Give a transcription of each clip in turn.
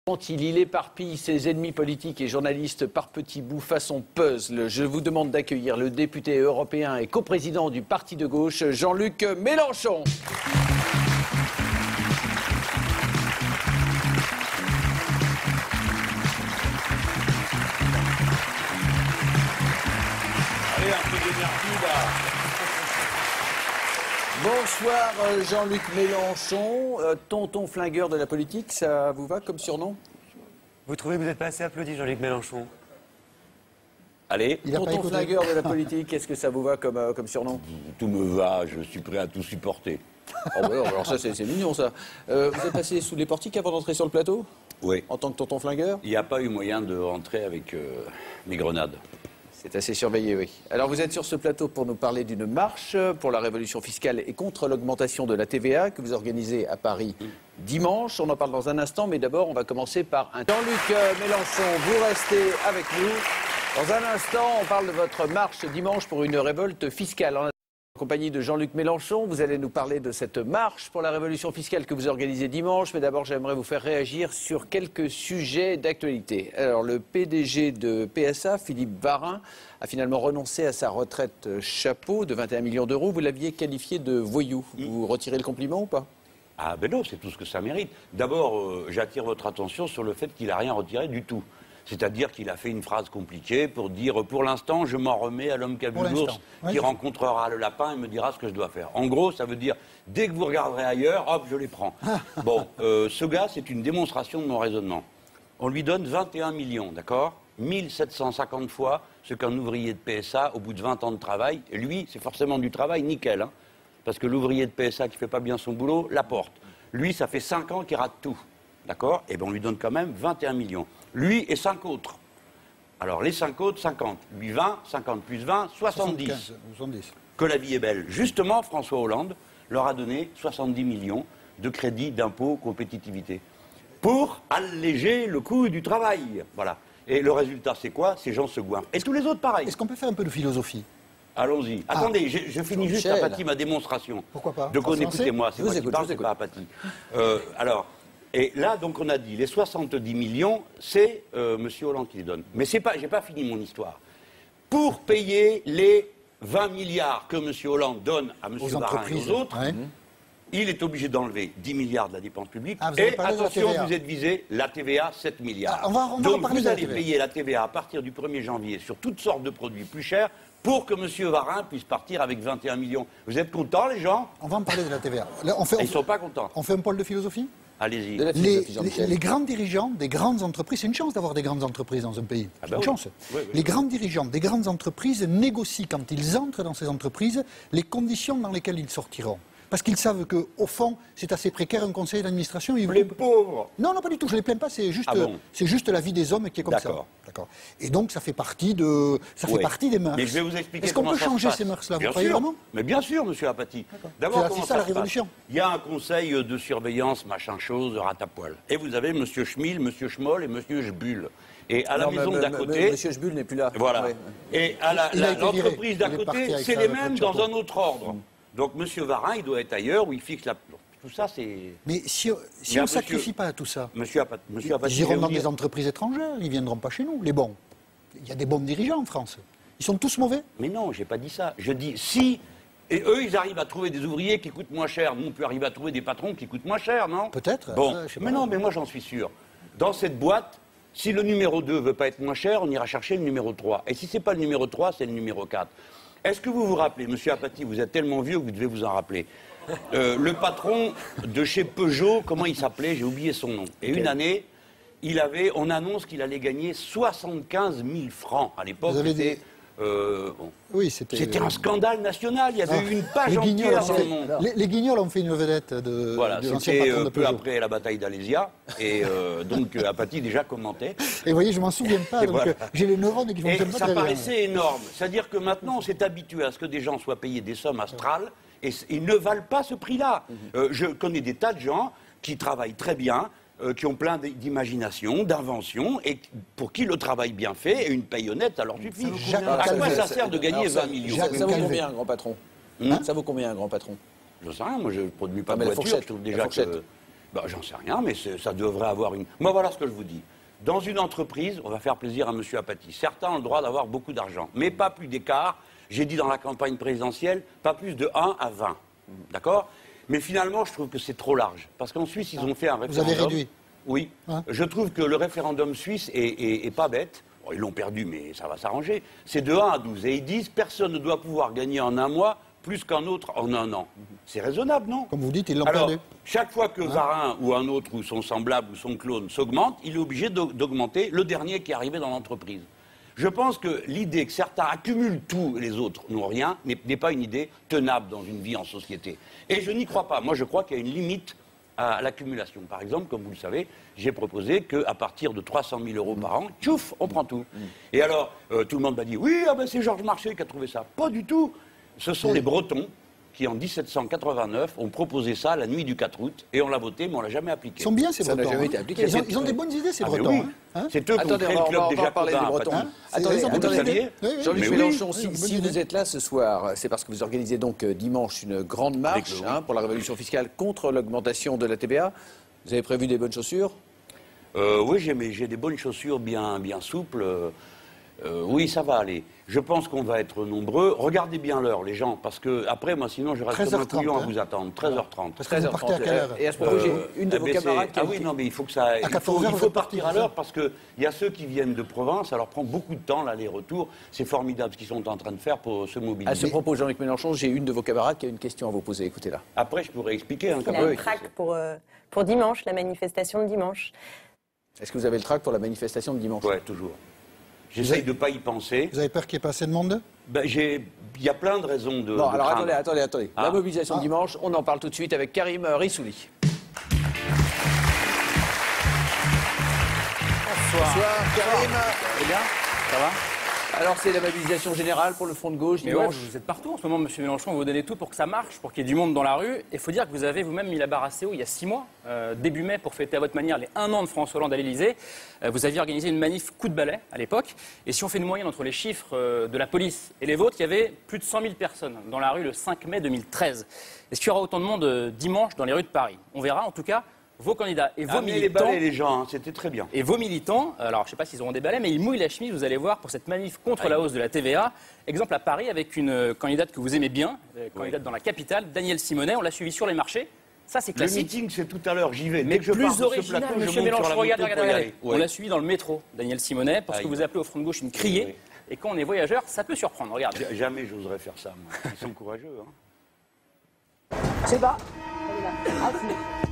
Quand il éparpille ses ennemis politiques et journalistes par petits bouts façon puzzle, je vous demande d'accueillir le député européen et coprésident du parti de gauche, Jean-Luc Mélenchon. Allez, un peu d'énergie là. Bonsoir Jean-Luc Mélenchon, tonton flingueur de la politique, ça vous va comme surnom? Vous trouvez que vous n'êtes pas assez applaudi, Jean-Luc Mélenchon? Allez, tonton flingueur de la politique, est-ce que ça vous va comme surnom? Tout me va, je suis prêt à tout supporter. Oh bah non, alors ça c'est mignon ça. Vous êtes passé sous les portiques avant d'entrer sur le plateau? Oui. En tant que tonton flingueur? Il n'y a pas eu moyen de rentrer avec mes grenades. C'est assez surveillé, oui. Alors vous êtes sur ce plateau pour nous parler d'une marche pour la révolution fiscale et contre l'augmentation de la TVA que vous organisez à Paris dimanche. On en parle dans un instant, mais d'abord on va commencer par un... Jean-Luc Mélenchon, vous restez avec nous. Dans un instant, on parle de votre marche dimanche pour une révolte fiscale. En compagnie de Jean-Luc Mélenchon, vous allez nous parler de cette marche pour la révolution fiscale que vous organisez dimanche. Mais d'abord, j'aimerais vous faire réagir sur quelques sujets d'actualité. Alors, le PDG de PSA, Philippe Varin, a finalement renoncé à sa retraite chapeau de 21 millions d'euros. Vous l'aviez qualifié de voyou. Vous retirez le compliment ou pas? Ah ben non, c'est tout ce que ça mérite. D'abord, j'attire votre attention sur le fait qu'il n'a rien retiré du tout. C'est-à-dire qu'il a fait une phrase compliquée pour dire « Pour l'instant, je m'en remets à l'homme qui a vu l'ours, qui rencontrera le lapin et me dira ce que je dois faire. » En gros, ça veut dire « Dès que vous regarderez ailleurs, hop, je les prends. » Bon, ce gars, c'est une démonstration de mon raisonnement. On lui donne 21 millions, d'accord? 1750 fois ce qu'un ouvrier de PSA, au bout de 20 ans de travail, et lui, c'est forcément du travail nickel, hein, parce que l'ouvrier de PSA qui ne fait pas bien son boulot, la porte. Lui, ça fait 5 ans qu'il rate tout. D'accord? Et bien on lui donne quand même 21 millions. Lui et 5 autres. Alors les 5 autres, 50. Lui 20, 50 plus 20, 70. 70. Que la vie est belle. Justement, François Hollande leur a donné 70 millions de crédit d'impôt compétitivité. Pour alléger le coût du travail. Voilà. Et le résultat, c'est quoi? Ces gens se goinfrent. Et tous les autres, pareil. Est-ce qu'on peut faire un peu de philosophie? Allons-y. Attendez, je finis juste à Paty ma démonstration. Pourquoi pas? Donc écoutez-moi, c'est moi qui parle, c'est pas à Paty. Alors... Et là, donc, on a dit, les 70 millions, c'est M. Hollande qui les donne. Mais j'ai pas fini mon histoire. Pour payer les 20 milliards que M. Hollande donne à M. Varin et aux autres, il est obligé d'enlever 10 milliards de la dépense publique. Et attention, vous êtes visé, la TVA, 7 milliards. Donc, vous allez payer la TVA à partir du 1er janvier sur toutes sortes de produits plus chers pour que M. Varin puisse partir avec 21 millions. Vous êtes contents, les gens? On va en parler de la TVA. Là, ils ne sont pas contents. On fait un pôle de philosophie? Allez-y. Les grands dirigeants des grandes entreprises, c'est une chance d'avoir des grandes entreprises dans un pays. Ah ben une chance. Oui. Les grands dirigeants des grandes entreprises négocient quand ils entrent dans ces entreprises les conditions dans lesquelles ils sortiront. Parce qu'ils savent qu'au fond, c'est assez précaire un conseil d'administration. Les pauvres. Non, pas du tout, je ne les plains pas, c'est juste, juste la vie des hommes qui est comme ça. D'accord. Et donc ça fait partie partie des mœurs. Mais je vais vous expliquer. Est-ce qu'on peut changer ces mœurs-là? Vous croyez vraiment? Mais bien sûr, monsieur Apathy. D'abord, c'est ça la révolution. Il y a un conseil de surveillance, machin chose, ratapoil. Et vous avez monsieur Schmil, monsieur Schmoll et monsieur Schbull. Et à la maison d'à côté... Monsieur Schbull n'est plus là. Voilà. Et à l'entreprise d'à côté, c'est les mêmes dans un autre ordre. Donc M. Varin, il doit être ailleurs où il fixe la... Tout ça, c'est... Mais si on ne sacrifie pas à tout ça, Monsieur Apathy, ils iront dans des entreprises étrangères, ils ne viendront pas chez nous, les bons. Il y a des bons dirigeants en France. Ils sont tous mauvais? Mais non, j'ai pas dit ça. Je dis si... Et eux, ils arrivent à trouver des ouvriers qui coûtent moins cher. Nous, on peut arriver à trouver des patrons qui coûtent moins cher, non? Peut-être. Bon, mais non, mais moi, j'en suis sûr. Dans cette boîte, si le numéro 2 veut pas être moins cher, on ira chercher le numéro 3. Et si c'est pas le numéro 3, c'est le numéro 4. Est-ce que vous vous rappelez, monsieur Apathy, vous êtes tellement vieux que vous devez vous en rappeler, le patron de chez Peugeot, comment il s'appelait? J'ai oublié son nom. Et une année, on annonce qu'il allait gagner 75 000 francs. À l'époque, c'était... Oui, c'était un scandale national. Il y avait eu une page entière dans le monde. Les Guignols ont fait une vedette de l'ancien patron de Peugeot. Peu après la bataille d'Alésia. Et donc, Apathy déjà commentait. Et vous voyez, je m'en souviens pas. Donc, j'ai les neurones qui fonctionnent pas très bien. Ça paraissait bien. énorme. C'est-à-dire que maintenant, on s'est habitué à ce que des gens soient payés des sommes astrales et ils ne valent pas ce prix-là. Je connais des tas de gens qui travaillent très bien, qui ont plein d'imagination, d'invention, et pour qui le travail bien fait et une paye honnête, ça leur suffit. À quoi ça sert de gagner 20 millions? Ça vaut combien un grand patron? Ça vaut combien un grand patron? Je ne sais rien, moi je ne produis pas de voiture, je trouve déjà que... J'en sais rien, mais ça devrait avoir une... Moi, voilà ce que je vous dis. Dans une entreprise, on va faire plaisir à M. Apathy. Certains ont le droit d'avoir beaucoup d'argent, mais pas plus d'écart. J'ai dit dans la campagne présidentielle, pas plus de 1 à 20. D'accord? Mais finalement, je trouve que c'est trop large. Parce qu'en Suisse, ils ont fait un référendum... Vous avez réduit? Oui. Hein? Je trouve que le référendum suisse est pas bête. Bon, ils l'ont perdu, mais ça va s'arranger. C'est de 1 à 12. Et ils disent, personne ne doit pouvoir gagner en un mois plus qu'un autre en un an. C'est raisonnable, non? Comme vous dites, ils l'ont perdu. Chaque fois que Varin ou un autre, ou son semblable, ou son clone s'augmente, il est obligé d'augmenter le dernier qui est arrivé dans l'entreprise. Je pense que l'idée que certains accumulent tout et les autres n'ont rien n'est pas une idée tenable dans une vie en société. Et je n'y crois pas. Moi, je crois qu'il y a une limite à l'accumulation. Par exemple, comme vous le savez, j'ai proposé qu'à partir de 300 000 euros par an, tchouf, on prend tout. Et alors, tout le monde m'a dit, oui, c'est Georges Marchais qui a trouvé ça. Pas du tout. Ce sont les Bretons qui, en 1789, ont proposé ça la nuit du 4 août, et on l'a voté, mais on ne l'a jamais appliqué. Ils sont bien, ces Bretons. Ça n'a jamais été appliqué. Ils ont des bonnes idées, ces Bretons. Oui. C'est eux qui ont créé le club des Jacobins. Attendez, Jean-Luc Mélenchon, si bonne vous êtes là ce soir, c'est parce que vous organisez donc dimanche une grande marche pour la révolution fiscale contre l'augmentation de la TVA. Vous avez prévu des bonnes chaussures? Oui, j'ai des bonnes chaussures bien souples. Oui, ça va aller. Je pense qu'on va être nombreux. Regardez bien l'heure, les gens, parce que après, moi, sinon, je reste comme un couillon à vous attendre. 13h30. Parce que vous partez à quelle heure? Et à ce propos, j'ai une de vos camarades qui... Ah oui, non, mais il faut que ça... Il faut partir à l'heure, parce qu'il y a ceux qui viennent de province, ça leur prend beaucoup de temps, l'aller-retour. C'est formidable ce qu'ils sont en train de faire pour se mobiliser. À ce propos, Jean-Luc Mélenchon, j'ai une de vos camarades qui a une question à vous poser. Écoutez-la. Après, je pourrais expliquer. Il a le trac pour dimanche, la manifestation de dimanche. Est-ce que vous avez le trac pour la manifestation de dimanche? Oui, toujours. J'essaye de ne pas y penser. Vous avez peur qu'il n'y ait pas assez de monde? Il y a plein de raisons de... Non, alors craindre. attendez. La mobilisation de dimanche, on en parle tout de suite avec Karim Rissouli. Bonsoir Karim. Eh bien, ça va? Alors c'est la mobilisation générale pour le Front de gauche dimanche. Vous êtes partout en ce moment, M. Mélenchon, vous donnez tout pour que ça marche, pour qu'il y ait du monde dans la rue. Et il faut dire que vous avez vous-même mis la barre assez haut il y a 6 mois, début mai, pour fêter à votre manière les 1 an de François Hollande à l'Élysée. Vous aviez organisé une manif coup de balai à l'époque. Et si on fait une moyenne entre les chiffres de la police et les vôtres, il y avait plus de 100 000 personnes dans la rue le 5 mai 2013. Est-ce qu'il y aura autant de monde dimanche dans les rues de Paris? On verra en tout cas. Vos candidats et vos militants... les balais, les gens, hein, c'était très bien. Et vos militants, alors je ne sais pas s'ils auront des balais, mais ils mouillent la chemise, vous allez voir, pour cette manif contre la hausse de la TVA. Exemple à Paris, avec une candidate que vous aimez bien, candidate dans la capitale, Danielle Simonet, on l'a suivie sur les marchés. Ça, c'est classique. Le meeting, c'est tout à l'heure, j'y vais. Mais Dès que je pars plus original, ce plateau, M. Mélenchon, regardez. On l'a suivi dans le métro, Danielle Simonet, parce que vous appelez au Front de gauche une criée. Oui. Et quand on est voyageur, ça peut surprendre, regardez. Jamais j'oserais faire ça, moi. Ils sont courageux, hein. C'est bas.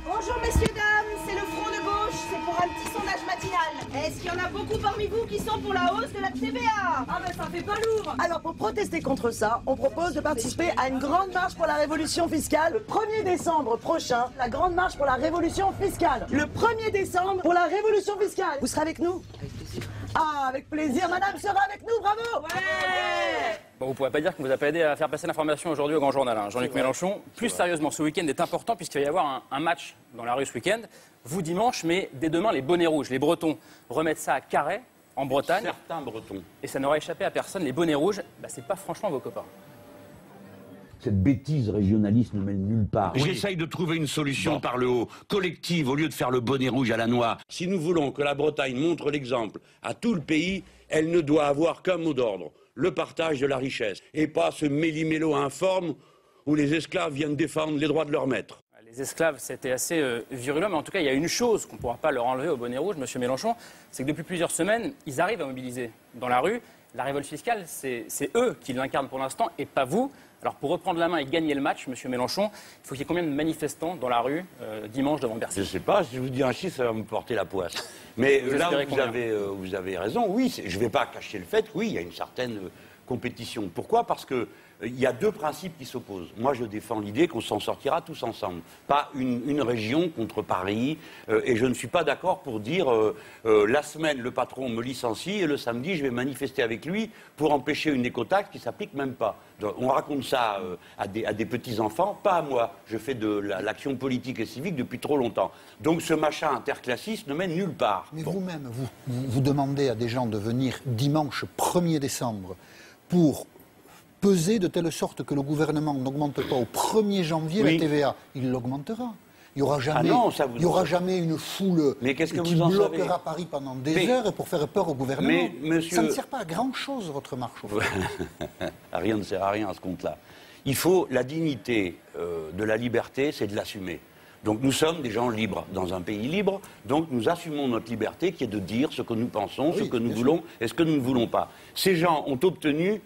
Bonjour messieurs, dames, c'est le Front de gauche, c'est pour un petit sondage matinal. Est-ce qu'il y en a beaucoup parmi vous qui sont pour la hausse de la TVA? Ah ben ça fait pas lourd. Alors pour protester contre ça, on propose de participer à une grande marche pour la révolution fiscale le 1er décembre prochain. La grande marche pour la révolution fiscale. Le 1er décembre pour la révolution fiscale. Vous serez avec nous? Avec plaisir. Ah, avec plaisir, madame sera avec nous, bravo. Ouais. Bon, vous ne pourrez pas dire qu'on vous a pas aidé à faire passer l'information aujourd'hui au Grand Journal, hein. Jean-Luc Mélenchon. Plus sérieusement, ce week-end est important puisqu'il va y avoir un match dans la rue ce week-end. Vous dimanche, mais dès demain, les bonnets rouges, les Bretons remettent ça à Carhaix, en Bretagne. Certains Bretons. Et ça n'aura échappé à personne. Les bonnets rouges, c'est pas franchement vos copains. Cette bêtise régionaliste ne mène nulle part. J'essaye de trouver une solution par le haut, collective, au lieu de faire le bonnet rouge à la noix. Si nous voulons que la Bretagne montre l'exemple à tout le pays, elle ne doit avoir qu'un mot d'ordre, le partage de la richesse, et pas ce méli-mélo informe où les esclaves viennent défendre les droits de leur maître. Les esclaves, c'était assez virulent, mais en tout cas, il y a une chose qu'on ne pourra pas leur enlever au bonnet rouge, M. Mélenchon, c'est que depuis plusieurs semaines, ils arrivent à mobiliser dans la rue. La révolte fiscale, c'est eux qui l'incarnent pour l'instant, et pas vous. Alors pour reprendre la main et gagner le match, M. Mélenchon, il faut qu'il y ait combien de manifestants dans la rue dimanche devant Bercy? Je ne sais pas, si je vous dis un chiffre, ça va me porter la poisse. Mais là, vous avez raison, oui, je ne vais pas cacher le fait, oui, il y a une certaine compétition. Pourquoi? Parce que il y a deux principes qui s'opposent. Moi, je défends l'idée qu'on s'en sortira tous ensemble. Pas une région contre Paris. Et je ne suis pas d'accord pour dire la semaine, le patron me licencie et le samedi, je vais manifester avec lui pour empêcher une écotaxe qui ne s'applique même pas. Donc, on raconte ça à des petits-enfants, pas à moi. Je fais de l'action politique et civique depuis trop longtemps. Donc ce machin interclassiste ne mène nulle part. Mais vous-même, vous demandez à des gens de venir dimanche 1er décembre pour peser de telle sorte que le gouvernement n'augmente pas au 1er janvier la TVA. Il l'augmentera. Il n'y aura jamais, il y aura jamais une foule qui bloquera Paris pendant des heures pour faire peur au gouvernement. Ça ne sert pas à grand-chose, votre marche. Au fond. Rien ne sert à rien à ce compte-là. Il faut la dignité de la liberté, c'est de l'assumer. Donc nous sommes des gens libres, dans un pays libre, donc nous assumons notre liberté qui est de dire ce que nous pensons, ce que nous voulons et ce que nous ne voulons pas. Ces gens ont obtenu,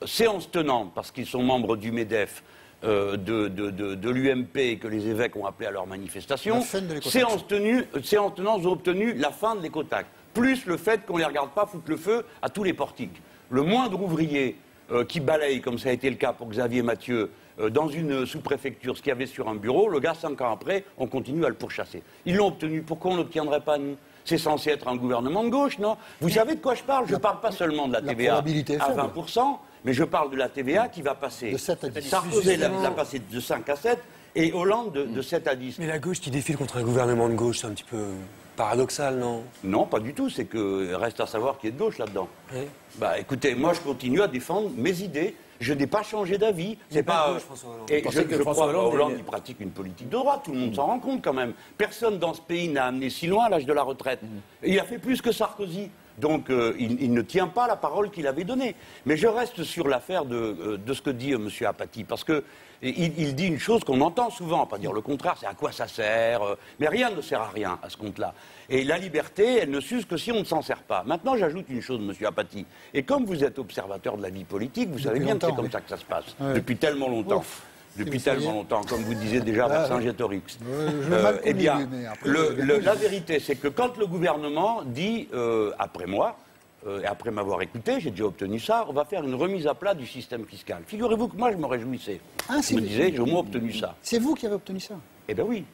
séance tenante, parce qu'ils sont membres du MEDEF, de l'UMP et que les évêques ont appelé à leur manifestation, séance tenante, ils ont obtenu la fin de l'écotaxe, plus le fait qu'on ne les regarde pas foutre le feu à tous les portiques. Le moindre ouvrier qui balaye, comme ça a été le cas pour Xavier Mathieu, dans une sous-préfecture, ce qu'il y avait sur un bureau, le gars, 5 ans après, on continue à le pourchasser. Ils l'ont obtenu, pourquoi on ne l'obtiendrait pas, nous? C'est censé être un gouvernement de gauche, non? Vous savez de quoi je parle? Je ne parle pas seulement de la TVA à 20%, mais je parle de la TVA qui va passer. De 7 à 10. Sarkozy l'a passé de 5 à 7 et Hollande de 7 à 10. Mais la gauche qui défile contre un gouvernement de gauche, c'est un petit peu paradoxal, non? Non, pas du tout. C'est que reste à savoir qui est de gauche là-dedans. Oui. Bah écoutez, moi je continue à défendre mes idées. Je n'ai pas changé d'avis. C'est pas gauche, François Hollande. Et je crois Hollande, il pratique une politique de droite. Tout le monde s'en rend compte quand même. Personne dans ce pays n'a amené si loin l'âge de la retraite. Il a fait plus que Sarkozy. Donc il ne tient pas la parole qu'il avait donnée. Mais je reste sur l'affaire de ce que dit M. Apathy, parce que il dit une chose qu'on entend souvent, pas dire le contraire, c'est à quoi ça sert, mais rien ne sert à rien à ce compte-là. Et la liberté, elle ne s'use que si on ne s'en sert pas. Maintenant, j'ajoute une chose, M. Apathy, et comme vous êtes observateur de la vie politique, vous savez bien que c'est comme ça que ça se passe, depuis tellement longtemps. Depuis tellement longtemps, comme vous disiez déjà vers Saint-Gétorix. Eh bien, la vérité, c'est que quand le gouvernement dit, après moi, et après m'avoir écouté, j'ai déjà obtenu ça, on va faire une remise à plat du système fiscal. Figurez-vous que moi, je me réjouissais. Je me disais, j'ai au moins obtenu ça. C'est vous qui avez obtenu ça? Eh bien oui.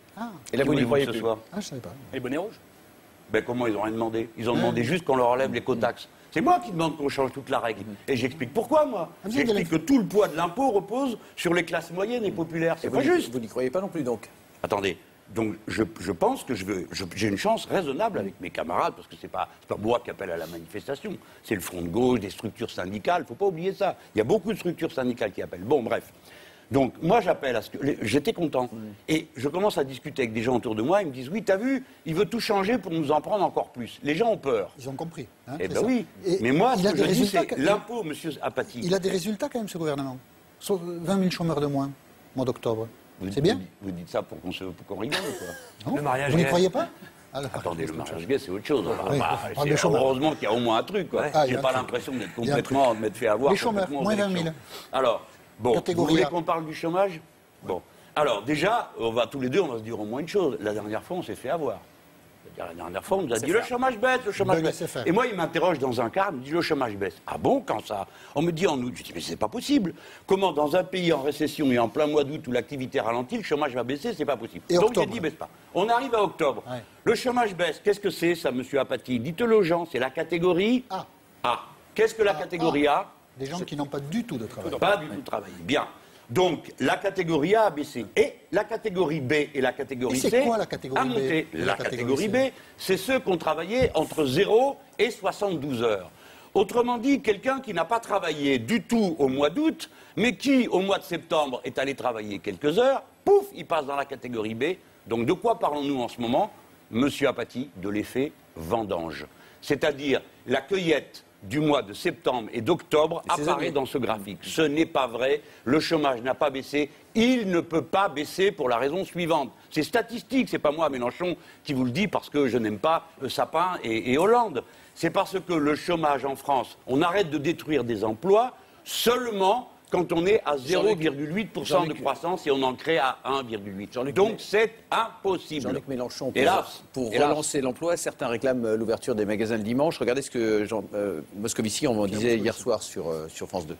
Et là, vous n'y croyez plus? Je ne savais pas. Et les bonnets rouges? Ben comment ils n'ont rien demandé? Ils ont demandé juste qu'on leur enlève l'écotaxe. C'est moi qui demande qu'on change toute la règle. Et j'explique pourquoi, moi. J'explique que tout le poids de l'impôt repose sur les classes moyennes et populaires. C'est pas juste. Vous n'y croyez pas non plus, donc? Attendez. Donc je pense que j'ai une chance raisonnable avec mes camarades, parce que c'est pas moi qui appelle à la manifestation. C'est le Front de gauche, des structures syndicales. Il ne faut pas oublier ça. Il y a beaucoup de structures syndicales qui appellent. Bon, bref. Donc, moi, j'appelle à ce que... J'étais content. Et je commence à discuter avec des gens autour de moi. Ils me disent, oui, t'as vu, il veut tout changer pour nous en prendre encore plus. Les gens ont peur. Ils ont compris. Hein, eh bien oui. Mais moi, ce que je dis, c'est l'impôt, monsieur Apathy. Il a des résultats quand même, ce gouvernement. 20 000 chômeurs de moins, au mois d'octobre. C'est bien? Vous dites ça pour qu'on rigole, quoi. Non, le mariage vous n'y croyez pas? Alors, attendez, le mariage gay, c'est autre chose. Heureusement qu'il y a au moins un truc, quoi. J'ai pas l'impression d'être complètement... de m'être fait avoir. Les chômeurs, moins 20 000. Alors... Bon, vous voulez qu'on parle du chômage? Bon. Alors, déjà, tous les deux, on va se dire au moins une chose. La dernière fois, on s'est fait avoir. La dernière fois, on nous a dit le chômage baisse, le chômage baisse. Et moi, il m'interroge dans un quart, il me dit le chômage baisse. Ah bon, quand ça? On me dit en août. Je dis, mais c'est pas possible. Comment, dans un pays en récession et en plein mois d'août où l'activité ralentit, le chômage va baisser? C'est pas possible. Et donc, j'ai dit, baisse pas. On arrive à octobre. Ouais. Le chômage baisse. Qu'est-ce que c'est, ça, monsieur Apathy? Dites-le aux gens, c'est la catégorie A. A. Qu'est-ce que la catégorie A? Des gens qui n'ont pas du tout de travail. Pas du tout de travail. Bien. Donc, la catégorie A a baissé. Et la catégorie B et la catégorie C quoi, la catégorie a monté. La catégorie B, c'est ceux qui ont travaillé entre 0 et 72 heures. Autrement dit, quelqu'un qui n'a pas travaillé du tout au mois d'août, mais qui, au mois de septembre, est allé travailler quelques heures, pouf, il passe dans la catégorie B. Donc, de quoi parlons-nous en ce moment, monsieur Apathy? De l'effet vendange. C'est-à-dire la cueillette du mois de septembre et d'octobre apparaît dans ce graphique. Ce n'est pas vrai, le chômage n'a pas baissé, il ne peut pas baisser pour la raison suivante. C'est statistique, c'est pas moi, Mélenchon, qui vous le dit parce que je n'aime pas Sapin et Hollande. C'est parce que le chômage en France, on arrête de détruire des emplois seulement quand on est à 0,8% de croissance et on en crée à 1,8%. Donc c'est impossible. Jean-Luc Mélenchon, pour relancer l'emploi, certains réclament l'ouverture des magasins le dimanche. Regardez ce que Moscovici en disait hier soir sur France 2.